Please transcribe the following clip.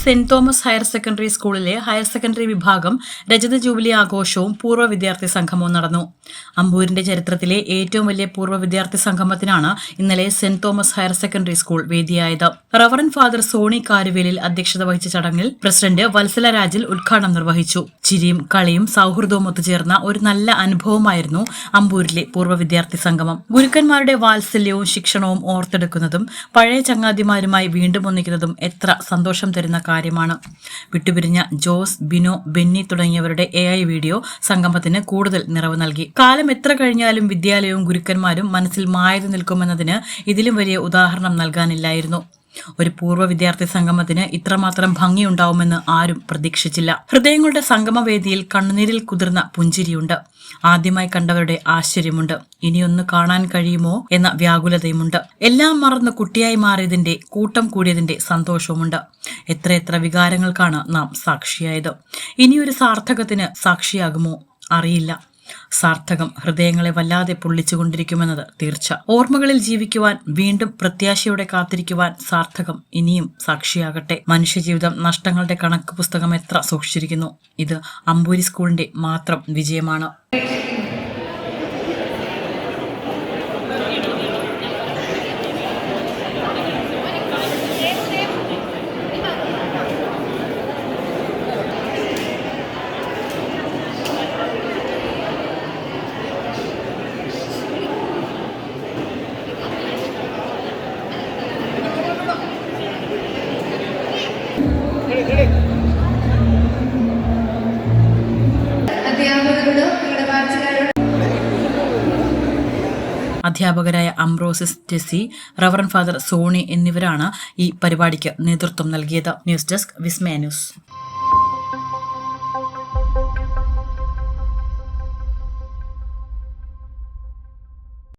Saint Thomas higher secondary സ്കൂളിലെ higher secondary വിഭാഗം രജത ജൂബിലി ആഘോഷവും പൂർവ്വ വിദ്യാർത്ഥി സംഗമവും നടന്നു. അമ്പൂരിന്റെ ചരിത്രത്തിലെ ഏറ്റവും വലിയ പൂർവ്വ വിദ്യാർത്ഥി സംഗമത്തിനാണ് ഇന്നലെ saint Thomas higher secondary school വേദിയായത്. റവറന്റ് ഫാദർ സോണി കാരുവേലിൽ അധ്യക്ഷത വഹിച്ച ചടങ്ങിൽ പ്രസിഡന്റ് വത്സല രാജിൽ ഉദ്ഘാടനം നിർവഹിച്ചു. ചിരിയും കളിയും സൌഹൃദവും ഒത്തുചേർന്ന ഒരു നല്ല അനുഭവമായിരുന്നു അമ്പൂരിലെ പൂർവ്വ വിദ്യാർത്ഥി സംഗമം. ഗുരുക്കന്മാരുടെ വാത്സല്യവും ശിക്ഷണവും ഓർത്തെടുക്കുന്നതും പഴയ ചങ്ങാതിമാരുമായി വീണ്ടും ഒന്നിക്കുന്നതും എത്ര സന്തോഷം തരുന്ന കാര്യമാണ്. വിട്ടുപിരിഞ്ഞ ജോസ്, ബിനോ, ബെന്നി തുടങ്ങിയവരുടെ AI വീഡിയോ സംഗമത്തിന് കൂടുതൽ നിറവ് നൽകി. കാലം എത്ര കഴിഞ്ഞാലും വിദ്യാലയവും ഗുരുക്കന്മാരും മനസ്സിൽ മായതു നിൽക്കുമെന്നതിന് ഇതിലും വലിയ ഉദാഹരണം നൽകാനില്ലായിരുന്നു. ഒരു പൂർവ്വ വിദ്യാർത്ഥി സംഗമത്തിന് ഇത്രമാത്രം ഭംഗിയുണ്ടാവുമെന്ന് ആരും പ്രതീക്ഷിച്ചില്ല. ഹൃദയങ്ങളുടെ സംഗമവേദിയിൽ കണ്ണുനീരിൽ കുതിർന്ന പുഞ്ചിരിയുണ്ട്. ആദ്യമായി കണ്ടവരുടെ ആശ്ചര്യമുണ്ട്. ഇനിയൊന്ന് കാണാൻ കഴിയുമോ എന്ന വ്യാകുലതയുമുണ്ട്. എല്ലാം മറന്ന് കുട്ടിയായി മാറിയതിന്റെ, കൂട്ടം കൂടിയതിന്റെ സന്തോഷവുമുണ്ട്. എത്രയെത്ര വികാരങ്ങൾക്കാണ് നാം സാക്ഷിയായത്. ഇനിയൊരു സാർത്ഥകത്തിന് സാക്ഷിയാകുമോ അറിയില്ല. സാർത്ഥകം ഹൃദയങ്ങളെ വല്ലാതെ പൊള്ളിച്ചുകൊണ്ടിരിക്കുമെന്നത് തീർച്ച. ഓർമ്മകളിൽ ജീവിക്കുവാൻ, വീണ്ടും പ്രത്യാശയോടെ കാത്തിരിക്കുവാൻ സാർത്ഥകം ഇനിയും സാക്ഷിയാകട്ടെ. മനുഷ്യജീവിതം നഷ്ടങ്ങളുടെ കണക്ക് പുസ്തകം എത്ര സൂക്ഷിച്ചിരിക്കുന്നു. ഇത് അമ്പൂരി സ്കൂളിന്റെ മാത്രം വിജയമാണ്. അധ്യാപകരായ അംബ്രോസിസ് ടെസി, റവറന്റ് ഫാദർ സോണി എന്നിവരാണ് ഈ പരിപാടിക്ക് നേതൃത്വം നൽകിയത്. ന്യൂസ് ഡെസ്ക് വിസ്മയ ന്യൂസ്.